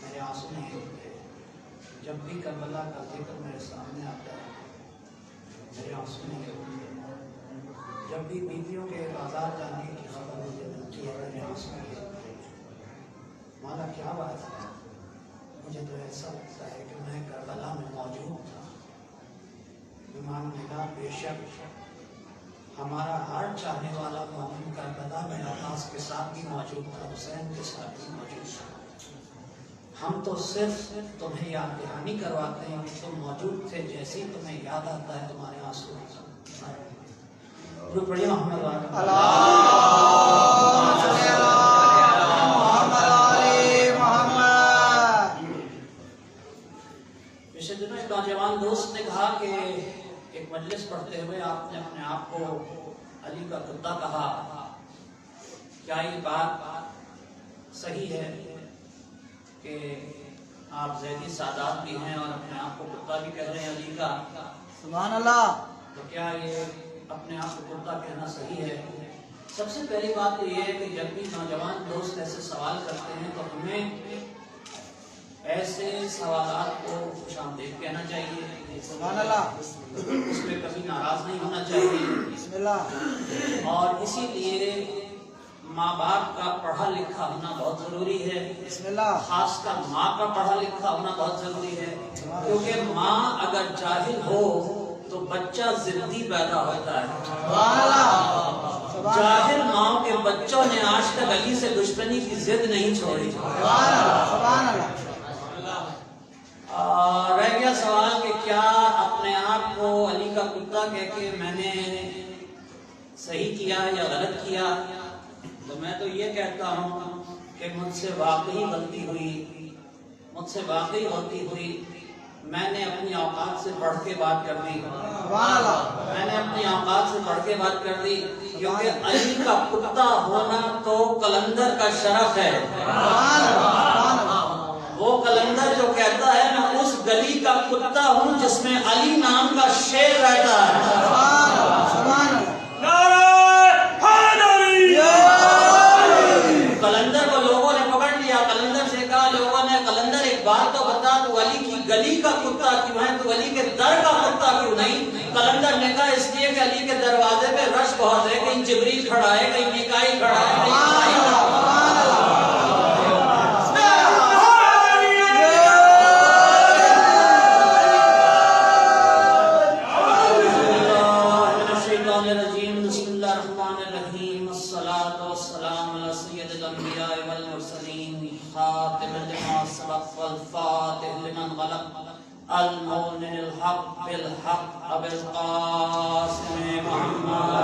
میرے آنسو نہیں ہوتے. جب بھی کربلا کا ذکر میرے سامنے آتا ہے میرے آنسو نہیں ہوتے. جب بھی بیویوں کے آزاد جانے کی خبر مجھے ملتی ہے میرے آنسو نہیں ہوتے. مولا کیا بات ہے، مجھے تو ایسا لگتا ہے کہ میں کربلا میں موجود تھا. ایمان ملا بے شک ہمارا ہر چاہنے والا مومن کربلا میں عباس کے ساتھ بھی موجود تھا، حسین کے ساتھ بھی موجود تھا. ہم تو صرف تمہیں یاد دہانی کرواتے ہیں کہ تم موجود تھے. جیسے ہی تمہیں یاد آتا ہے تمہارے آنسو پڑھیے محمد پچھلے دنوں ایک نوجوان دوست نے کہا کہ ایک مجلس پڑھتے ہوئے آپ نے اپنے آپ کو علی کا کتا کہا. کیا یہ بات صحیح ہے کہ آپ زیدی سادات بھی ہیں اور اپنے آپ کو کتا بھی کہہ رہے ہیں علی کا؟ سبحان اللہ. تو کیا یہ اپنے آپ کو کتا کہنا صحیح ہے؟ سب سے پہلی بات تو یہ ہے کہ جب بھی نوجوان دوست ایسے سوال کرتے ہیں تو ہمیں ایسے سوالات کو خوش آمدید کہنا چاہیے. سبحان اللہ. اس میں کبھی ناراض نہیں ہونا چاہیے. بسم اللہ. اور اسی لیے ماں باپ کا پڑھا لکھا ہونا بہت ضروری ہے. بسم اللہ. خاص کر ماں کا پڑھا لکھا ہونا بہت ضروری ہے، کیونکہ ماں اگر جاہل ہو تو بچہ ضدی پیدا ہوتا ہے. سبحان اللہ. جاہل ماں کے بچوں نے آج تک علی سے دشمنی کی ضد نہیں چھوڑی. سبحان اللہ. سبحان اللہ. رہ گیا سوال کہ کیا اپنے آپ کو علی کا کتا کہہ کے میں نے صحیح کیا یا غلط کیا؟ تو میں تو یہ کہتا ہوں کہ مجھ سے واقعی غلطی ہوئی، مجھ سے واقعی غلطی ہوئی. میں نے اپنی اوقات سے بڑھ کے بات کر دی. میں نے اپنی اوقات سے بڑھ کے بات کر دی، کیونکہ علی کا کتا ہونا تو کلندر کا شرف ہے. وہ کلندر جو کہتا ہے میں اس گلی کا کتا ہوں جس میں علی نام کا شیر رہتا ہے. کلندر کو لوگوں نے پکڑ لیا. کلندر سے کہا لوگوں نے، کلندر ایک بات تو بتا، تو علی کی گلی کا کتا کیوں ہے، تو علی کے در کا کتا کیوں نہیں؟ کلندر نے کہا اس لیے کہ علی کے دروازے پہ رش بہت ہے، کہیں جبریل کھڑا ہے، کہیں میکائیل کھڑا ہے، کہیں المؤمن الحق بالحق ابو القاسم محمد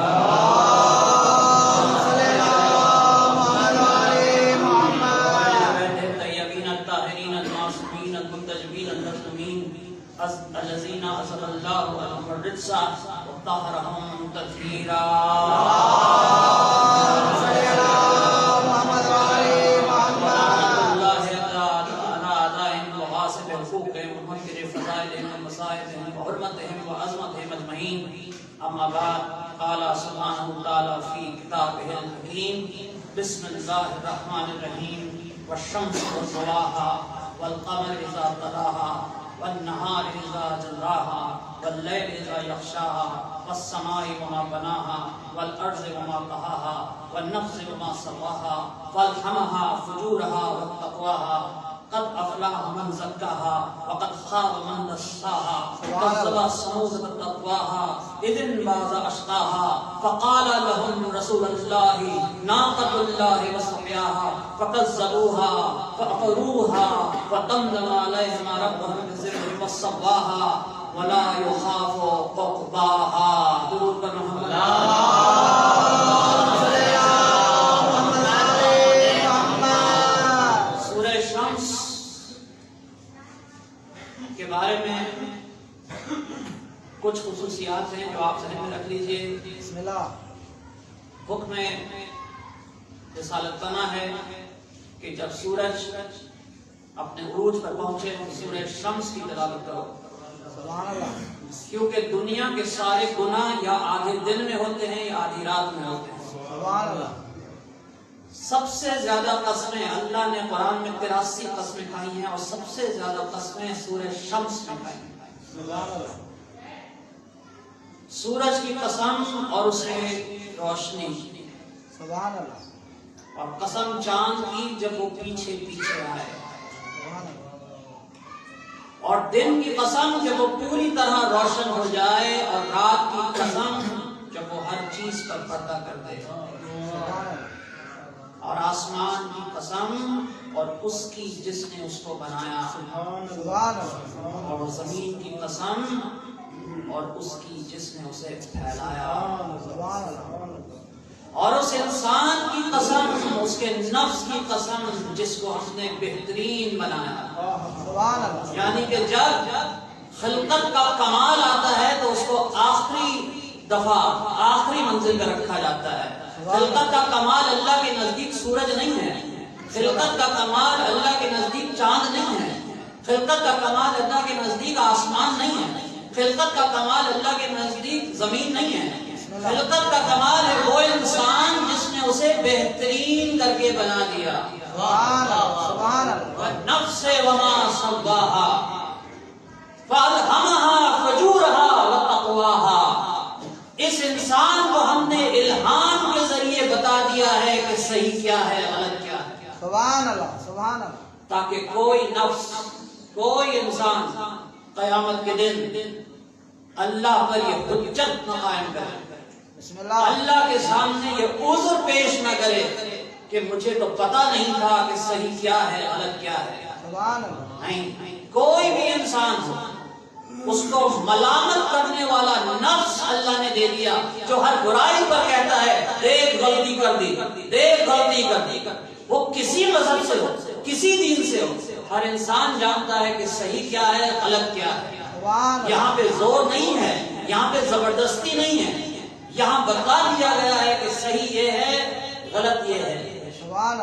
الطيبين الطاهرين المعصومين المنتجبين المظلومين الذين أزل الله عنهم الرجس وطهرهم تطهيرا. اما بعد قال سبحانه وتعالى في كتابه الحكيم بسم الله الرحمن الرحيم والشمس وضحاها والقمر اذا تلاها والنهار اذا جلاها والليل اذا يغشاها والسماء وما بناها والارض وما طحاها والنفس وما سواها فالهمها فجورها وتقواها قد افلح من زكاها وقد خاب من دساها كذب ثمود بتقواها اذ انبعث اشقاها فقال لهم رسول الله ناقة الله وسقياها فكذبوها فعقروها ودمدم عليهم ربهم بذنبهم فسواها ولا يخاف عقباها. درود پر محمد. کے بارے میں کچھ خصوصیات ہیں جو آپ ذہن میں رکھ لیجئے. بسم اللہ. حکم رسالت بنا ہے کہ جب سورج اپنے عروج پر پہنچے تو سورج شمس کی تلاوت کرو. سبحان اللہ. کیونکہ دنیا کے سارے گناہ یا آدھے دن میں ہوتے ہیں یا آدھی رات میں ہوتے ہیں. سبحان اللہ. سب سے زیادہ قسمیں اللہ نے قرآن میں 83 قسمیں کھائی ہیں اور سب سے زیادہ قسمیں سورہ شمس میں کھائی ہیں. سورج کی قسم اور اس میں روشنی، سبحان اللہ. اور قسم چاند کی جب وہ پیچھے پیچھے آئے، سبحان اللہ. اور دن کی قسم جب وہ پوری طرح روشن ہو جائے، اور رات کی قسم جب وہ ہر چیز پر پردہ کر دے، سبحان اللہ. اور آسمان کی قسم اور اس کی جس نے اس کو بنایا، سبحان اللہ. اور زمین کی قسم اور اس کی جس نے اسے پھیلایا، سبحان اللہ. اور اس انسان کی قسم، اس کے نفس کی قسم جس کو ہم نے بہترین بنایا. سبحان اللہ. یعنی کہ جب خلقت کا کمال آتا ہے تو اس کو آخری دفعہ آخری منزل پر رکھا جاتا ہے. خلقت کا کمال اللہ کے نزدیک سورج نہیں ہے، خلقت کا کمال اللہ کے نزدیک چاند نہیں ہے، خلقت کا کمال اللہ کے نزدیک آسمان نہیں ہے، خلقت کا کمال اللہ کے نزدیک زمین نہیں ہے. خلقت کا کمال ہے وہ انسان جس نے اسے بہترین کر کے بنا دیا. سبحان اللہ. نفس وما سواہا فالہمہا فجورہا وتقواہا. اس انسان کو ہم نے الہام کے ذریعے بتا دیا ہے کہ صحیح کیا ہے، غلط کیا ہے، سبحان اللہ. سبحان اللہ. تاکہ کوئی نفس، کوئی انسان قیامت کے دن اللہ پر یہ حجت نہ قائم کرے، بسم اللہ. اللہ کے سامنے یہ عذر پیش نہ کرے کہ مجھے تو پتا نہیں تھا کہ صحیح کیا ہے، غلط کیا ہے. سبحان اللہ. نہیں، کوئی بھی انسان ہو، اس کو ملامت کرنے والا نفس اللہ نے دے دیا، جو ہر برائی پر کہتا ہے دیکھ غلطی کر دی، دیکھ غلطی کر دی. وہ کسی مذہب سے ہو، کسی دین سے ہو، ہر انسان جانتا ہے کہ صحیح کیا ہے، غلط کیا ہے. یہاں پہ زور نہیں ہے، یہاں پہ زبردستی نہیں ہے، یہاں بتا دیا گیا ہے کہ صحیح یہ ہے، غلط یہ ہے،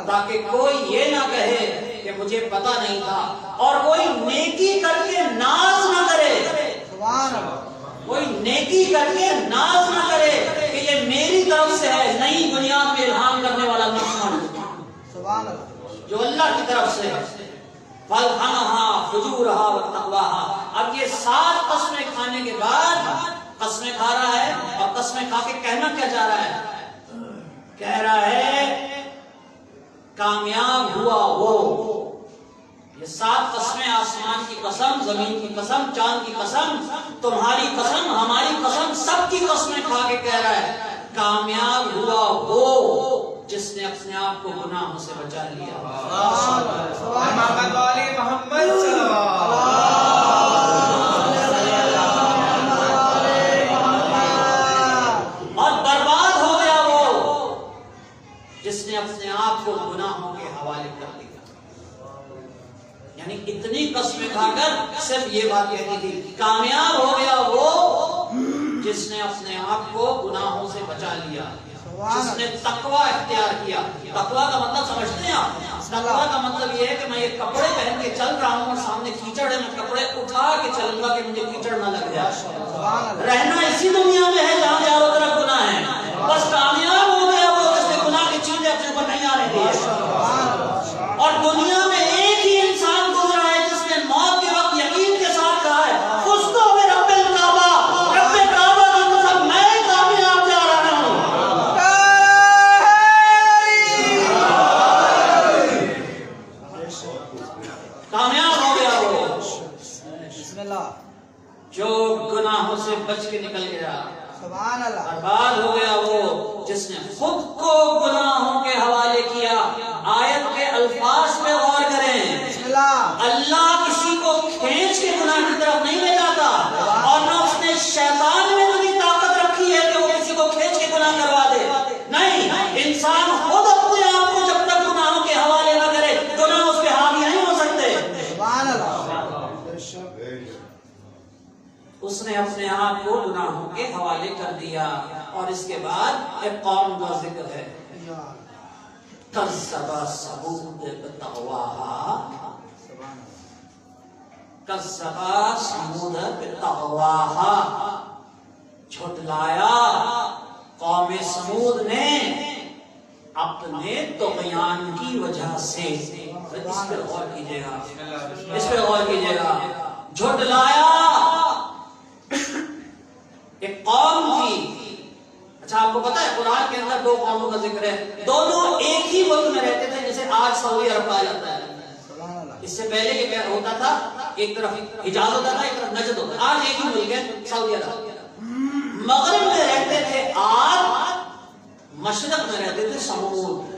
تاکہ کوئی یہ نہ کہے کہ مجھے پتا نہیں تھا. اور کوئی نیکی کر کے ناز نہ کرے، کوئی نیکی کر کے ناز نہ کرے کہ یہ میری طرف سے ہے. نہیں، بنیاد پہ الہام کرنے والا مسلمان جو اللہ کی طرف سے ہے. فَالْحَمَهَا فُجُورَهَا وَتَقْوَاهَا. اب یہ 7 قسمیں کھانے کے بعد قسمیں کھا رہا ہے، اور قسمیں کھا کے کہنا کیا چاہ رہا ہے؟ کہہ رہا ہے کامیاب ہوا وہ. یہ 7 قسمیں، آسمان کی قسم، زمین کی قسم، چاند کی قسم، تمہاری قسم، ہماری قسم، سب کی قسمیں کھا کے کہہ رہا ہے کامیاب ہوا وہ جس نے اپنے آپ کو گناہوں سے بچا لیا. اور برباد ہو گیا وہ جس نے اپنے آپ کو گناہوں کے حوالے کر دیا. یعنی اتنی قسمیں کھا کر صرف یہ بات کہتی تھی کامیاب ہو گیا وہ جس نے اپنے آپ کو گناہوں سے بچا لیا، جس نے تقوی اختیار کیا. تقوی کا مطلب سمجھتے ہیں آپ؟ تقوی کا مطلب یہ ہے کہ میں یہ کپڑے پہن کے چل رہا ہوں اور سامنے کیچڑ ہے، میں کپڑے اٹھا کے چلوں گا کہ مجھے کیچڑ نہ لگ جائے. رہنا اسی دنیا میں ہے جہاں چاروں طرف گناہ ہے. بس کامیاب ہو گیا وہ جس نے گناہ کی چیزیں اپنے اوپر نہیں آنے دی. اور دنیا میں ایک ہی انسان گزرا ہے جس نے موت کے وقت یقین کے ساتھ کہا ہے اس کو رب الکعبہ، رب کعبہ کی قسم میں کامیاب جا رہا ہوں. کامیاب ہو گیا وہ بسم اللہ. جو گناہوں سے بچ کے نکل گیا. سبحان اللہ. برباد ہو گیا وہ جس نے خود کو گناہوں کے حوالے کیا. آیت کے الفاظ پہ غور کریں. بسم اللہ. اللہ کسی کو کھینچ کے گناہ کی طرف نہیں لے جاتا، اور نہ اس نے شیطان میں اتنی طاقت رکھی ہے کہ وہ کسی کو کھینچ کے گناہ کروا دے. نہیں، انسان خود اپنے آپ کو جب تک گناہوں کے حوالے نہ کرے گناہ اس پہ حاوی نہیں ہو سکتے. سبحان اللہ. اس نے اپنے آپ کو گناہوں کے حوالے کر دیا. اور اس کے بعد ایک قوم کا ذکر ہے. کذب ثمود بطغواہا، کذب ثمود بطغواہا. جھٹلایا قوم ثمود نے اپنے طغیان کی وجہ سے، اس پہ غور کیجئے گا، اس پہ غور کیجئے گا، جھٹلایا ایک قوم کی۔ اچھا آپ کو پتا ہے قرآن کے اندر دو قوموں کا ذکر ہے، دونوں ایک ہی ملک میں رہتے تھے، جیسے آج سعودی عرب کہا جاتا ہے۔ اس سے پہلے یہ کیا ہوتا تھا، ایک طرف حجاز ہوتا تھا، ایک طرف نجد ہوتا تھا، آج ایک ہی ملک ہے سعودی عرب۔ مغرب میں رہتے تھے عاد، مشرق میں رہتے تھے سمود۔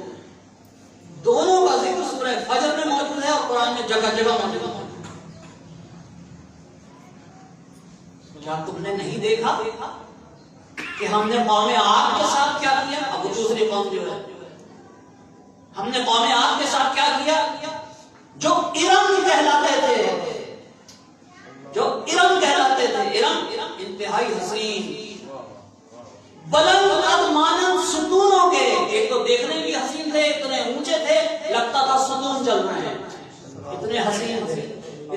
دونوں کا ذکر سورہ فجر میں موجود ہے اور قرآن میں جگہ جگہ موجود ہے۔ کیا تم نے نہیں دیکھا کہ ہم نے قوم عاد کے ساتھ کیا کیا؟ اب وہ دوسری قوم جو ہے، ہم نے قوم عاد کے ساتھ کیا کیا؟ جو ارم کہلاتے تھے، جو ارم کہلاتے تھے، ارم انتہائی حسین، بلند قد مانند ستونوں کے، ایک تو دیکھنے بھی حسین تھے، اتنے اونچے تھے لگتا تھا ستون چل رہے ہیں، اتنے حسین تھے،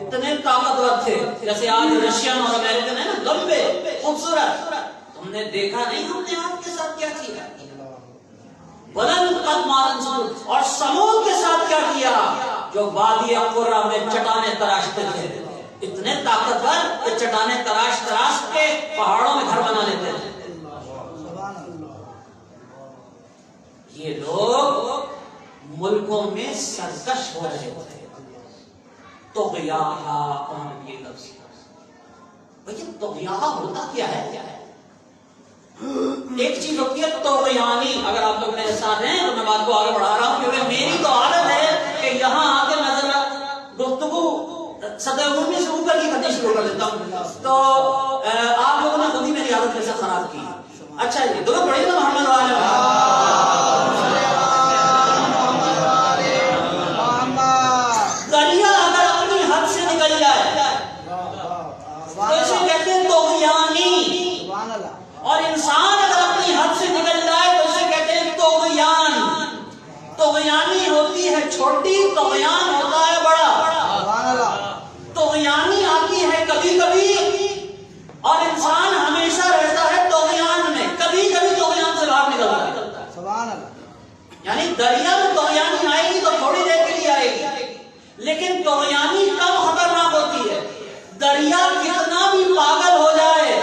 اتنے طاقتور تھے، جیسے آج رشین اور امریکن ہیں نا، لمبے خوبصورت۔ تم نے دیکھا نہیں ہم نے آپ کے ساتھ کیا کیا؟ بلند قد مانند ستون۔ اور سمود کے ساتھ کیا کیا؟ جو وادی قرہ میں چٹانیں تراشتے تھے، اتنے طاقتور کہ چٹانیں تراش کے پہاڑوں میں گھر بنا لیتے تھے۔ یہ لوگ ملکوں میں سرکش ہو رہے تھے، طغیاہا، اور یہ لفظ بھئی طغیاہا ہوتا کیا ہے؟ ایک چیز ہوتی ہے طغیانی۔ اگر آپ لوگ میرے ساتھ ہیں تو میں بات کو آگے بڑھا رہا ہوں، کیونکہ میری تو عادت ہے کہ یہاں آ کے میں ذرا گفتگو سطح عمومی سے اوپر کی کرنی شروع کر دیتا ہوں، تو آپ لوگوں نے خود ہی میری عادت کیسے خراب کی۔ اچھا جی، درود پڑھیے نا محمد وعلیہ دریا اگر اپنی حد سے نکل جائے تو اسے کہتے ہیں طغیانی، اور انسان اگر اپنی حد سے نکل جائے تو اسے کہتے ہیں طغیان۔ طغیانی ہوتی ہے چھوٹی، طغیان ہوتا ہے بڑا۔ طغیانی آتی ہے کبھی کبھی، اور انسان ہمیشہ رہتا ہے طغیان میں، کبھی کبھی طغیان سے باہر نکلتا ہے۔ یعنی دریا میں طغیانی آئے گی تو تھوڑی دیر کے لیے آئے گی، لیکن طغیانی کم خطرناک ہوتی ہے۔ دریا کتنا بھی پاگل ہو جائے،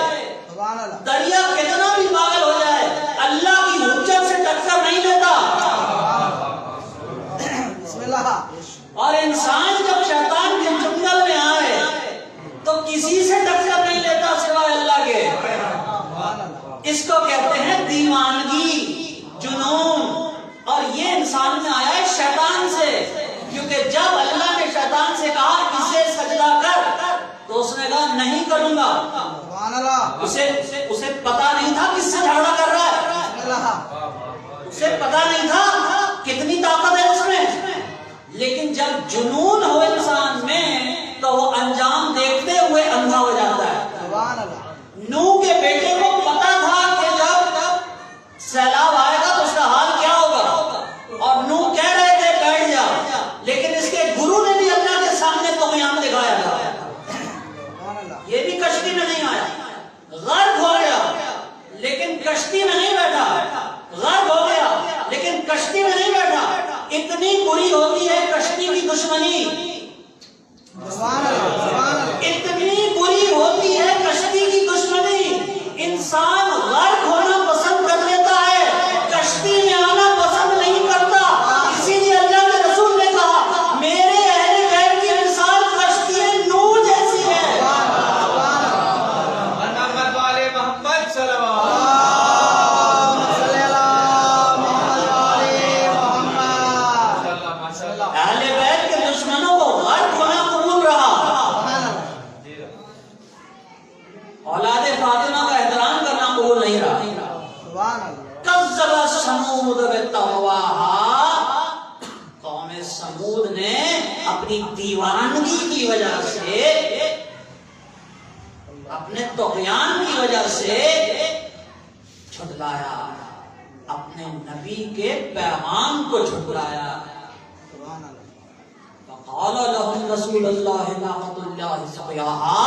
دریا کتنا بھی پاگل ہو جائے، اللہ کی حجت سے ٹکر نہیں لیتا۔ اور انسان جب شیطان کے جنگل میں آئے تو کسی سے ٹکر نہیں لیتا سوائے اللہ کے۔ اس کو کہتے ہیں دیوانگی، جنون۔ اور یہ انسان میں آیا ہے شیطان سے، کیونکہ جب اللہ نے شیطان سے کہا اسے سجدہ کر تو اس نے کہا نہیں کروں گا۔ اسے پتا نہیں تھا کس سے جھگڑا کر رہا ہے، اسے پتا نہیں تھا کتنی طاقت ہے اس میں، لیکن جب جنون ہو انسان میں تو وہ انجام دیکھتے ہوئے اندھا ہو جاتا ہے۔ نوح کے بیٹے کو پتا تھا کہ جب سیلاب آئے گا تو اس کا حال کیا ہوگا، اور نوح کہہ رہے تھے بیٹھ جا، لیکن اس کے گرو نے بھی اللہ کے سامنے طغیان دکھایا تھا۔ یہ بھی کشتی میں نہیں آیا، غرق ہو گیا لیکن کشتی میں نہیں بیٹھا، غرق ہو گیا لیکن کشتی میں نہیں بیٹھا۔ اتنی بری ہوتی ہے کشتی کی دشمنی، اتنی بری ہوتی ہے کشتی کی دشمنی، انسان غرق ہونا پسند کر لیتا ہے، کشتی میں آنا پسند نہیں کرتا۔ اسی لیے اللہ کے رسول نے کہا میرے اہل بیت کی مثال کشتی نوح جیسی ہے۔ اہل بیت کے دشمنوں کو غرق ہونا قبول رہا، اولاد فاطمہ کا احترام کرنا قبول نہیں رہا۔ کذب ثمود بطغواہا، قوم ثمود نے اپنی دیوانگی کی وجہ سے، اپنے طغیان کی وجہ سے جھٹلایا، اپنے نبی کے پیغام کو جھٹلایا۔ فقال لهم رسول اللہ ناقۃ اللہ سقیاہا،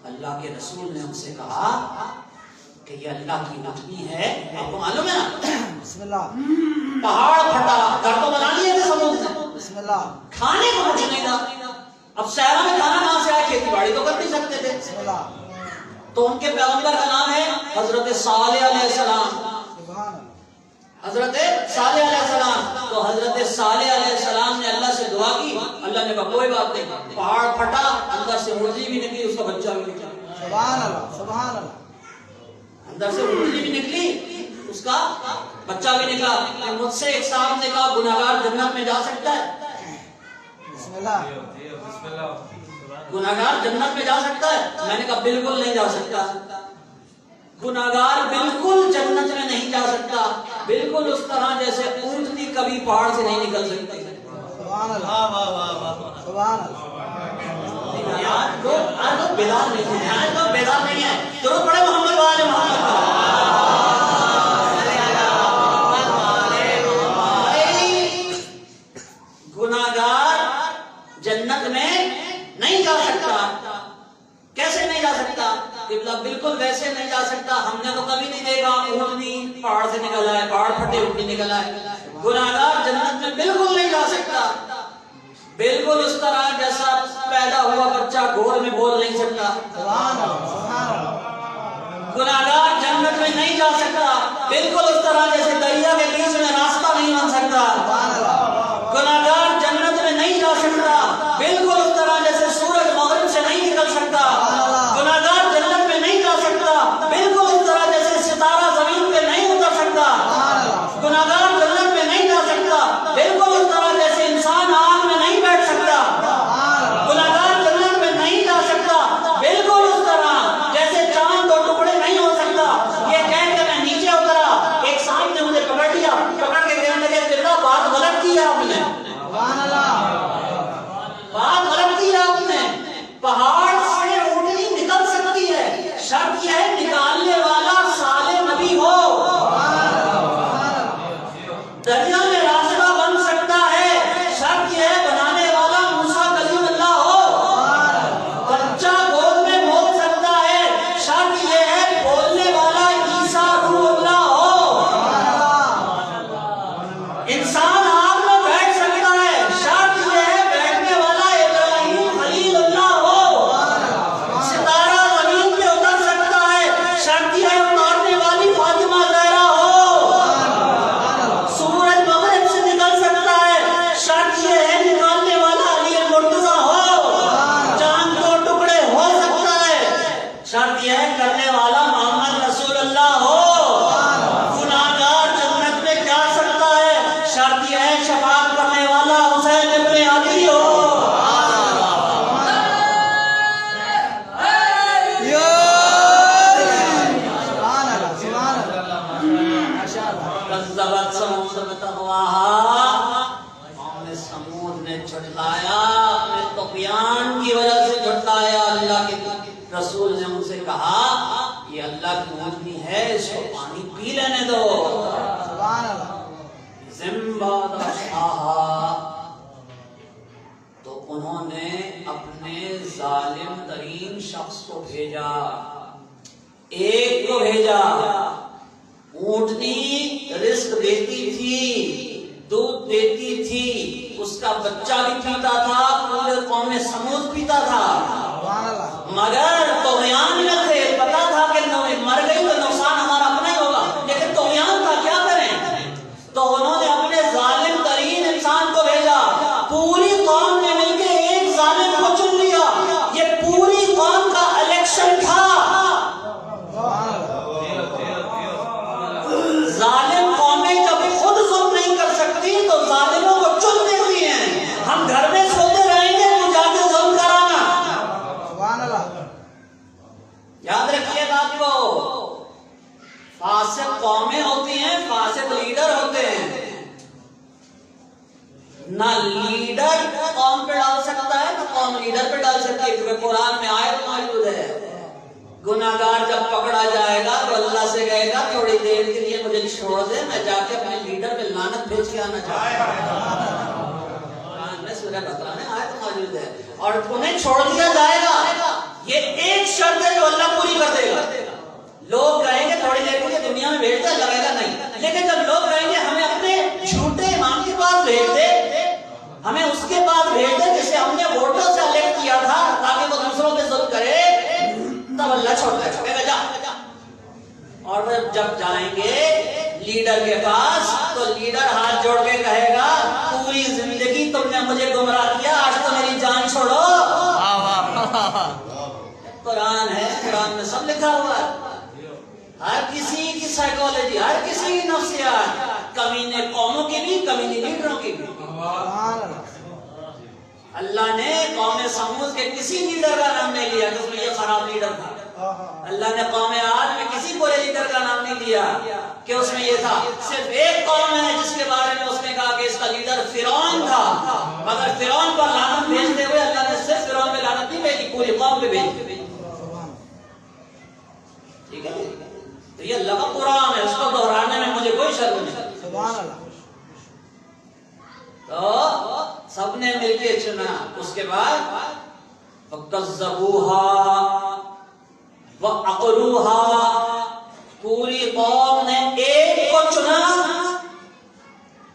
اللہ کے رسول نے ان سے کہا کہ یہ اللہ کی اونٹنی ہے. آپ کو معلوم ہے نا بسم اللہ پہاڑ پھٹا, گھر تو بنا لیے تھے سمود نے, بسم اللہ کھانے کو کچھ نہیں تھا. اب صحرا میں کھانا کہاں سے آیا, کھیتی باڑی تو کر نہیں سکتے تھے. بسم اللہ تو ان کے پیغمبر کا نام ہے حضرت صالح علیہ السلام. سبحان اللہ حضرت صالح علیہ السلام. تو حضرت صالح علیہ السلام نے اللہ سے دعا کی, اللہ نے کہا کوئی بات نہیں, پہاڑ پھٹا, اندر سے مرغی بھی نکلی, اس کا بچہ بھی نکلا. سبحان اللہ سبحان اللہ اندر سے مرغی بھی نکلی, اس کا بچہ بھی نکلا. مجھ سے ایک صاحب نے کہا گناہگار جنت میں جا سکتا ہے؟ بسم اللہ گناہگار جنت میں جا سکتا ہے؟ میں نے کہا بالکل نہیں جا سکتا. گناہگار بالکل جنت میں نہیں جا سکتا, بالکل اس طرح جیسے اونٹنی کبھی پہاڑ سے نہیں نکل سکتی. سبحان اللہ سبحان اللہ بیدار نہیں ہے. درود پڑھے محمد والے محمد. گناہگار جنت میں نہیں جا سکتا. کیسے نہیں جا سکتا؟ بالکل ویسے نہیں جا سکتا. ہم نے تو کبھی نہیں دیکھا اونٹنی پہاڑ سے نکل آئے, پہاڑ پھٹے اونٹنی نکل آئے. گناہگار جنت میں بالکل نہیں جا سکتا. بالکل اس طرح جیسا پیدا ہوا بچہ گور میں بول نہیں سکتا. سبحان اللہ سبحان اللہ گناہگار جنت میں نہیں جا سکتا. بالکل اس طرح جیسے دریا کے بیچ میں راستہ نہیں بن سکتا. گناہگار جنت میں نہیں جا سکتا. بالکل اس طرح جیسے سورج مغرب سے نہیں نکل سکتا. گناہگار جنت میں نہیں جا سکتا. بالکل اس طرح جیسے ستارہ زمین پہ نہیں اتر سکتا. گناہگار جنت میں نہیں جا سکتا. بالکل اس طرح جیسے انسان آگ میں نہیں بیٹھ سکتا. گناہگار جنت میں نہیں جا سکتا. بالکل اس طرح جیسے چاند دو ٹکڑے نہیں ہو سکتا. یہ کہہ کے میں نیچے اترا, ایک صاحب نے مجھے پکڑ لیا, پکڑ کے کہنے لگے بلّہ بات غلط کی ہے آپ نے, بات غلط کی ہے آپ نے. پہاڑ سے اونٹنی نکل سکتی ہے, شرط یہ ہے نکالنے والا صالح نبی ہو. دریا میں راستہ بن سکتا ہے, شرط یہ ہے بنانے والا موسیٰ کلیم اللہ ہو. بچہ گود میں بول سکتا ہے, شرط یہ ہے بولنے والا عیسیٰ روح اللہ ہو. انسان آگ میں بیٹھ سکتا ہے, شرط یہ ہے بیٹھنے والا ابراہیم خلیل اللہ ہو. ستارہ زمین پہ اتر سکتا ہے, شرط یہ ہے اتارنے والی فاطمہ زہرا ہو. سورج مغرب سے نکل سکتا ہے, شرط یہ ہے نکالنے والا علی المرتضیٰ ہو. چاند دو ٹکڑے ہو سکتا ہے, شرط یہ ہے کرنے والا محمد رسول اللہ ہو. گناہگار جنت میں جا سکتا ہے, شرط یہ ہے شفاعت کرنے والا حسین ابن علی ہو. سبحان اللہ سبحان اللہ ماشاء اللہ کذبت ثمود بطغواہا, قوم سمود نے جھٹلایا, اپنے طغیان کی وجہ سے جھٹلایا. اللہ کے رسول نے ان سے کہا یہ اللہ کی اونٹنی ہے, اس کو پانی پی لینے دو. سبحان اللہ زمباد اشاہا, تو انہوں نے اپنے ظالم ترین شخص کو بھیجا, ایک کو بھیجا. اونٹنی رزق دیتی تھی, دودھ دیتی تھی, اس کا بچہ بھی پیتا تھا, پورے قوم سمود پیتا تھا. سبحان اللہ مگر طغیان میں تھے, پتا تھا کہ مر گئی تو نقصان ہمارا اپنا ہی ہوگا, لیکن طغیان کا کیا کریں. تو انہوں نے اپنے ظالم ترین انسان کو بھیجا. پوری قوم نے مل کے ایک ظالم کو چن لیا. یہ پوری قوم کا الیکشن تھا. ظالم قومیں جب خود ظلم نہیں کر سکتی تو ظالموں کو چن دیتی ہیں. ہم گھر میں سوتے رہیں گے تو جا کے ظلم کرانا. سبحان اللہ یاد رکھیے بات کو, فاسق قومیں ہوتی ہیں, فاسق لیڈر ہوتے ہیں. نہ لیڈر قوم پہ ڈال سکتا ہے نہ قوم لیڈر پہ ڈال سکتی ہے, کیونکہ قرآن میں آیت موجود ہے. گناہگار جب پکڑا جائے گا تو اللہ سے کہے گا تھوڑی دیر کے لیے مجھے چھوڑ دے, میں جا کے اپنے لیڈر پہ لعنت بھیج کے آنا چاہتا ہوں. قرآن میں سورہ بقرہ میں آیت موجود ہے. اور انہیں چھوڑ دیا جائے گا, یہ ایک شرط ہے جو اللہ پوری کر دے گا. لوگ کہیں گے تھوڑی دیر کے لیے دنیا میں بھیج دے، لگے گا نہیں، لیکن جب لوگ کہیں گے ہمیں اپنے جھوٹے امام کے پاس بھیج دے، ہمیں اس کے پاس بھیج دے جسے ہم نے ووٹوں سے الیکٹ کیا تھا تاکہ وہ دوسروں پہ ظلم کرے، تب اللہ چھوڑ دے گا جا۔ اور وہ جب جائیں گے لیڈر کے پاس تو لیڈر ہاتھ جوڑ کے کہے گا پوری زندگی تم نے مجھے گمراہ کیا، آج تو میری جان چھوڑو۔ قرآن ہے، قرآن میں سب لکھا ہوا ہے، ہر کسی کی سائیکالوجی، ہر کسی کی نفسیات، کمینے قوموں کی بھی، کمینے لیڈروں کی بھی۔ اللہ نے قوم سمود کے کسی لیڈر کا نام نہیں لیا کہ اس میں یہ خراب لیڈر تھا، اللہ نے قوم عاد میں کسی برے لیڈر کا نام نہیں لیا کہ اس میں یہ تھا، صرف ایک قوم ہے جس کے بارے میں اس نے کہا کہ اس کا لیڈر فرعون تھا، مگر فرعون پر لعنت بھیجتے ہوئے اللہ نے صرف فرعون پہ لعنت نہیں بھیجی، پوری قوم پہ بھیجی۔ ٹھیک ہے، تو یہ اللہ کا قرآن ہے، اس کو دہرانے میں مجھے کوئی شرم نہیں۔ سبحان اللہ۔ تو سب نے مل کے چنا، اس کے بعد فَكَذَّبُوهَا وَعَقَرُوهَا، پوری قوم نے ایک کو چنا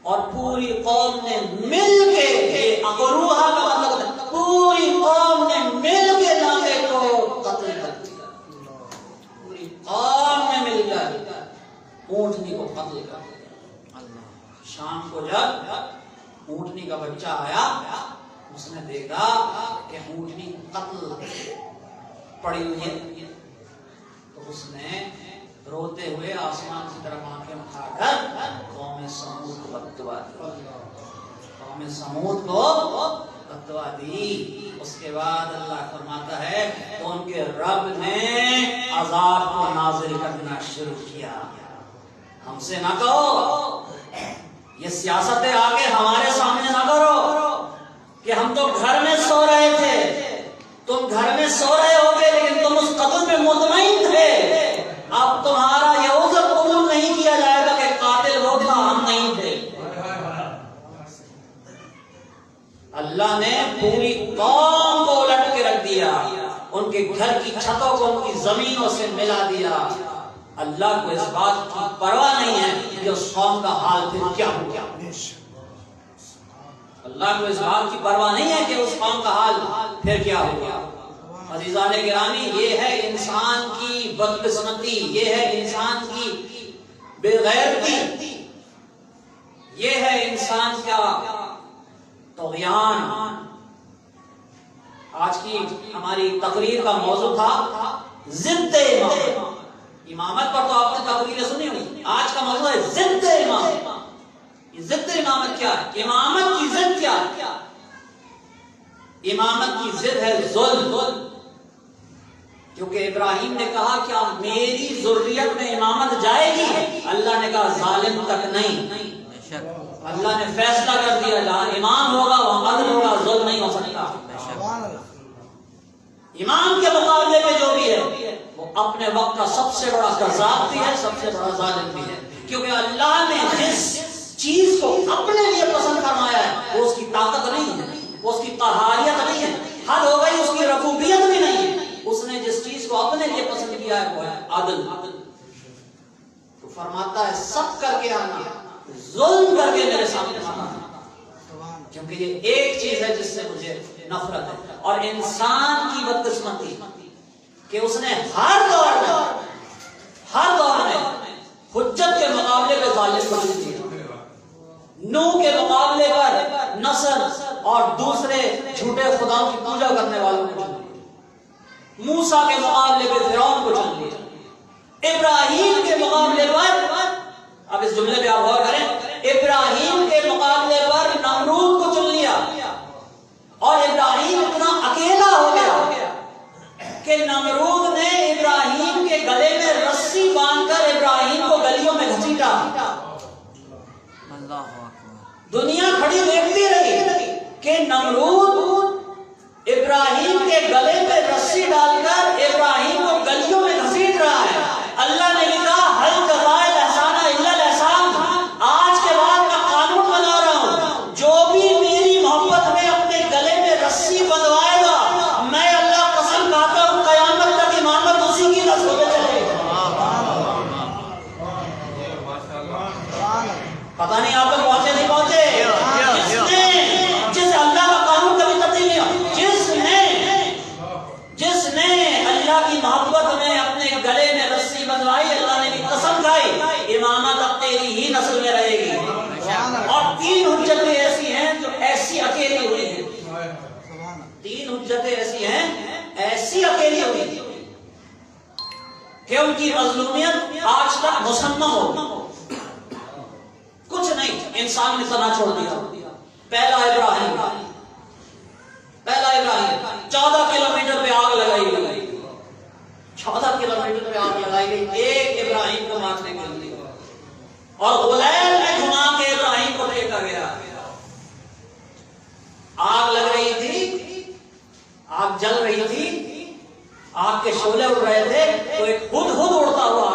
اور پوری قوم نے مل کے، عقروہا کا مطلب ہوتا ہے پوری قوم نے مل کے ناقے کو قتل کر دیا، پوری قوم نے مل کر اونٹنی کو قتل کر دیا۔ شام کو جب اونٹنی کا بچہ آیا، اس نے دیکھا کہ اونٹنی قتل پڑی ہوئی ہے، تو اس نے روتے ہوئے آسمان کی طرف آنکھیں اٹھا کر قوم سمود کو بددعا دی، قوم سمود کو بددعا دی۔ اس کے بعد اللہ فرماتا ہے تو ان کے رب نے عذاب کو نازل کرنا شروع کیا۔ ہم سے نہ کہو، یہ سیاستیں آگے ہمارے سامنے نہ کرو کہ ہم تو گھر میں سو رہے تھے، تم گھر میں سو رہے ہوگے لیکن تم اس قتل میں مطمئن تھے، اب تمہارا یہ عذر قبول نہیں کیا جائے گا کہ قاتل وہ تھا، ہم نہیں تھے۔ اللہ نے پوری قوم کو الٹ کے رکھ دیا، ان کے گھر کی چھتوں کو ان کی زمینوں سے ملا دیا۔ اللہ کو اس بات کی پرواہ نہیں ہے کہ اس قوم کا حال پھر کیا ہو۔ اللہ کو اس بات کی پرواہ نہیں ہے کہ اس قوم کا حال پھر کیا ہوگا۔ عزیزان گرامی، یہ ہے انسان کی بدقسمتی، یہ ہے انسان کی بے غیرتی، یہ ہے انسان کا طغیان۔ آج کی ہماری تقریر کا موضوع تھا ضد امام۔ امامت پر تو آپ نے تقریریں سنی ہوئی، آج کا موضوع ہے ضد امام۔ ضد امامت کیا ہے؟ امامت کی ضد کیا ہے؟ امامت کی ضد ہے ظلم، کیونکہ ابراہیم نے کہا کیا میری ذریت میں امامت جائے گی؟ اللہ نے کہا ظالم تک نہیں۔ اللہ نے فیصلہ کر دیا جہاں امام ہوگا وہاں عدل ہوگا، ظلم نہیں ہو سکتا۔ امام کے مقابلے پہ جو بھی ہے وہ اپنے وقت کا سب سے بڑا کذاب بھی ہے، سب سے بڑا ظالم بھی ہے، کیونکہ اللہ نے جس چیز کو اپنے لیے پسند فرمایا ہے وہ اس کی طاقت نہیں ہے، وہ اس کی قہاریت نہیں ہے، حد ہو گئی اس کی ربوبیت بھی نہیں ہے۔ اس نے جس چیز کو اپنے لیے پسند کیا ہے وہ ہے عدل۔ تو فرماتا ہے سب کر کے آنا، ظلم کر کے میرے سامنے آنا، کیونکہ یہ ایک چیز ہے جس سے مجھے نفرت ہے۔ اور انسان کی بدقسمتی کہ اس نے ہر دور میں حجت کے مقابلے پہ ظالم کو چن دیا، نوح کے مقابلے پر نصر اور دوسرے جھوٹے خداؤں کی پوجا کرنے والوں کو چن لیا، موسیٰ کے مقابلے پہ فرعون کو چن لیا، ابراہیم کے مقابلے پر، اب اس جملے پہ آپ غور کریں، ابراہیم کے مقابلے پر نمرود کو چن لیا، اور ابراہیم اتنا اکیلا ہو گیا کہ نمرود نے ابراہیم کے گلے میں رسی باندھ کر ابراہیم کو گلیوں میں گھسیٹا۔ دنیا کھڑی دیکھتی رہی کہ نمرود ابراہیم کے گلے میں رسی ڈال کر ابراہیم کو گلیوں میں گھسیٹ رہا ہے۔ اللہ نے کہا ہل جزائے الاحسان الا الاحسان، آج کے بعد میں قانون بنا رہا ہوں، جو بھی میری محبت میں اپنے گلے میں رسی بندھوائے گا، میں اللہ قسم کھاتا ہوں قیامت تک امامت اسی کی نسل میں چلے گا۔ 3 حجتیں ایسی ہیں، ایسی اکیلی ہوئی کہ ان کی مظلومیت آج تک مسمم ہو، کچھ نہیں، انسان نے تنا چھوڑ دیا۔ پہلا ابراہیم 14 کلومیٹر پہ آگ لگائی گئی، 14 کلومیٹر پہ آگ لگائی گئی ایک ابراہیم کو مارنے کے لیے، اور غلیل میں گھما کے ابراہیم کو پھینکا گیا۔ آگ لگ رہی تھی، آگ جل رہی تھی، آگ کے شعلے اڑ رہے تھے، تو ایک ہدہد اڑتا ہوا،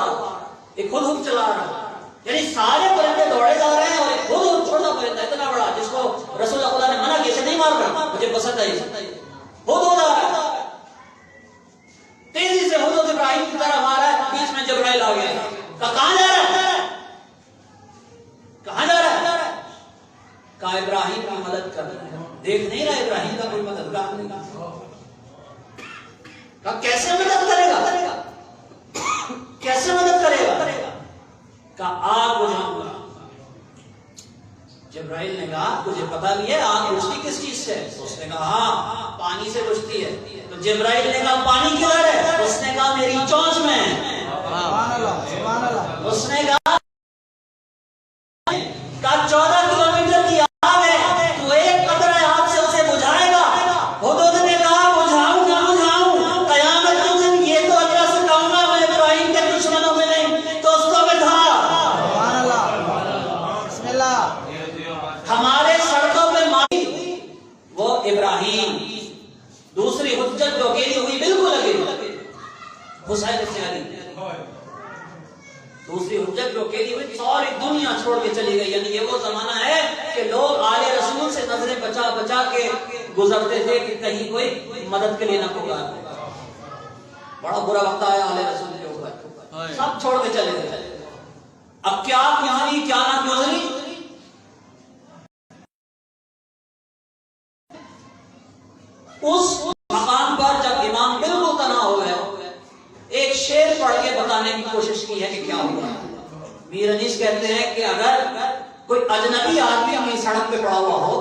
ایک ہدہد چلا رہا، یعنی سارے پرندے دوڑے جا رہے ہیں اور ایک ہدہد چھوٹا پرندہ اتنا بڑا جس کو رسول اللہ نے منع کیا، اسے نہیں مار رہا، مجھے پسند ہے ہدہد آ رہا ہے، تیزی سے ہدہد ابراہیم کی طرف آ رہا ہے، بیچ میں جبرائیل آ گیا، کہاں جا رہا ہے؟ کہاں جا رہا ہے؟ کہا ابراہیم کی مدد کر رہا ہے، دیکھ نہیں رہا ابراہیم کا کوئی مددگار نہیں، کہا کیسے مدد کرے گا؟ کیسے مدد کرے گا؟ کہا آگ بجھاؤں گا۔ جبرائیل نے کہا تجھے پتا بھی ہے آگ بجھتی کس چیز سے؟ اس نے کہا ہاں پانی سے بجھتی ہے۔ تو جبرائیل نے کہا پانی کدھر ہے؟ اس نے کہا میری چونچ میں ہے۔ اس نے کہا 14 کلومیٹر کی آگ ہے، تو ایک قطرہ آگ سے اسے بجھائے گا؟ ہدہد نے کہا بجھاؤں گا، قیامت کے دن یہ تو اللہ سے کہوں گا میں ابراہیم کے دشمنوں میں نہیں دوستوں میں تھا۔ ہمارے سڑکوں پہ ماری وہ ابراہیم۔ دوسری حجت جو اکیلی ہوئی بالکل اکیلی، حسین بن علی۔ دوسری حجت جو اکیلی ہوئی ساری دنیا چھوڑ کے چلی گئی، یعنی یہ وہ زمانہ ہے کہ لوگ آل رسول سے نظریں بچا بچا کے گزرتے تھے کہ کہیں کوئی مدد کے لیے نہ پکار۔ بڑا برا وقت آیا آل رسول کے اوپر، سب چھوڑ کے چلے گئے۔ اب کیا کہانی کیا نہ گزری، اس مقام پر جب امام بالکل تنہا ہو گئے، ایک شعر پڑھ کے بتانے کی کوشش کی ہے کہ کیا ہوا۔ میر انیس کہتے ہیں کہ اگر کوئی اجنبی آدمی اپنی سڑک پہ پڑا ہوا ہو،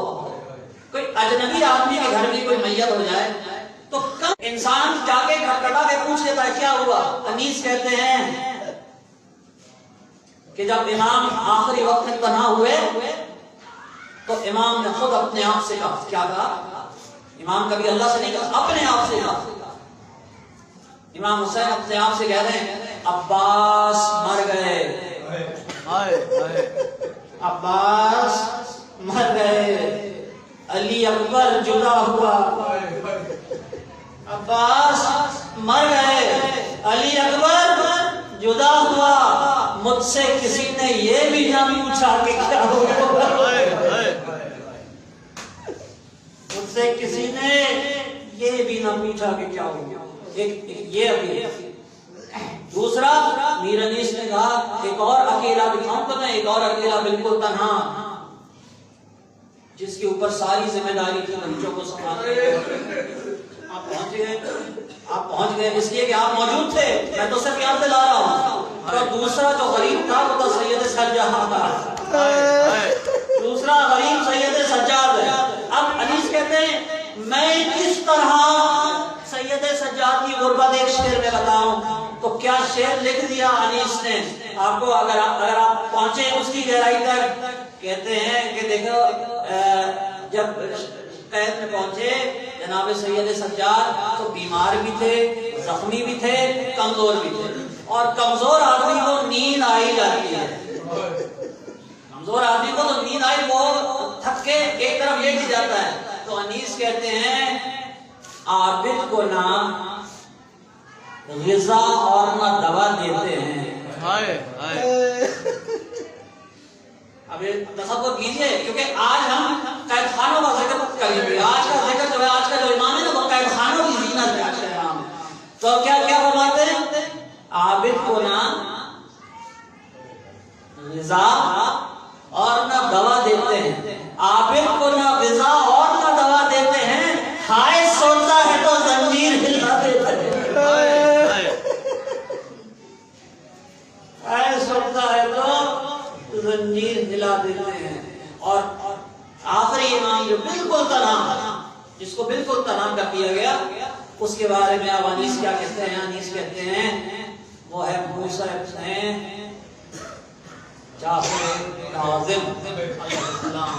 کوئی اجنبی آدمی کے گھر میں کوئی میت ہو جائے تو کم انسان جا کے کھٹکھٹا کے پوچھ لیتا ہے کیا ہوا۔ انیس کہتے ہیں کہ جب امام آخری وقت میں تنہا ہوئے تو امام نے خود اپنے آپ سے کہا، کیا کہا؟ امام کبھی اللہ سے نہیں کہا، اپنے آپ سے کہا۔ امام حسین اپنے آپ سے کہہ رہے ہیں عباس مر گئے، عباس مر گئے، علی اکبر جدا ہوا، عباس مر گئے، علی اکبر جدا ہوا، مجھ سے کسی نے یہ بھی نہ پوچھا کہ کیا ہوا، مجھ سے کسی نے یہ بھی نہ پوچھا کہ کیا ہوا۔ یہ ابھی دوسرا میر انیس نے کہا ایک اور اکیلا دکھاؤں تو میں، ایک اور اکیلا بالکل تنہا جس کے اوپر ساری ذمہ داری تھی بچوں کو سنبھالنے۔ آپ پہنچ گئے اس لیے کہ آپ موجود تھے، میں تو صرف یاد دلا رہا ہوں۔ اور دوسرا جو غریب تھا وہ تو سید سجاد تھا، دوسرا غریب سید سجاد ہے۔ اب انیس کہتے ہیں میں کس طرح سید سجاد کی غربت ایک شعر میں بتاؤں، تو کیا شعر لکھ دیا انیس نے آپ کو، اگر آپ پہنچے اس کی گہرائی تک۔ کہتے ہیں کہ دیکھو جب قید میں پہنچے جناب سید سجاد تو بیمار بھی تھے، زخمی بھی تھے، کمزور بھی تھے، اور کمزور آدمی کو نیند آئی جاتی ہے، کمزور آدمی کو تو نیند آئی، وہ تھک کے ایک طرف لیٹ جاتا ہے۔ تو انیس کہتے ہیں عابد کو نہ غذا اور نہ دوا دیتے ہیں۔ اب تصور کیجئے، کیونکہ آج ہم قید خانوں کا ذکر کریں گے، آج کا ذکر جو ہے، آج کا جو ایمان ہے نا وہ قید خانوں کی زینت ہے، آج کا ایمان۔ تو کیا فرماتے ہیں؟ عابد کو نہ غذا اور نہ دوا دیتے ہیں، عابد کو نہ غذا اور نہ دوا دیتے ہیں، ہائے سوتا ہے تو زنجیر ہلا دیتے ہیں، ہائے سوتا ہے تو زنجیر ہلا دیتے ہیں۔ اور آخری امام جو بالکل تنہا جس کو بالکل طلاق کر دیا گیا، اس کے بارے میں اب انیس کیا کہتے ہیں؟ انیس کہتے ہیں وہ ہے موسیٰ ابن جعفر کاظم علیہ السلام۔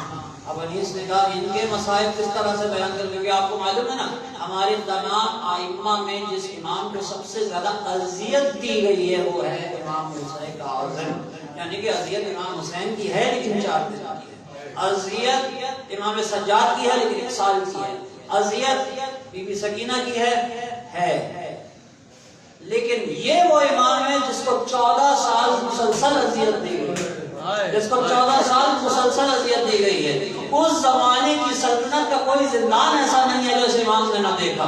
اب انیس نے کہا ان کے مسائل کس طرح سے بیان کر، کیونکہ آپ کو معلوم ہے نا ہمارے تمام ائمہ میں جس امام کو سب سے زیادہ اذیت دی گئی ہے وہ ہے امام موسیٰ کاظم، یعنی کہ اذیت امام حسین کی ہے لیکن 4 دن کی ہے، اذیت امام سجاد کی ہے لیکن 1 سال کی ہے، اذیت بی بی سکینہ کی ہے، لیکن یہ وہ امام ہے جس کو 14 سال مسلسل اذیت دی گئی، جس کو 14 سال مسلسل اذیت دی گئی ہے۔ اس زمانے کی سلطنت کا کوئی زندان ایسا نہیں ہے جو اس امام نے نہ دیکھا۔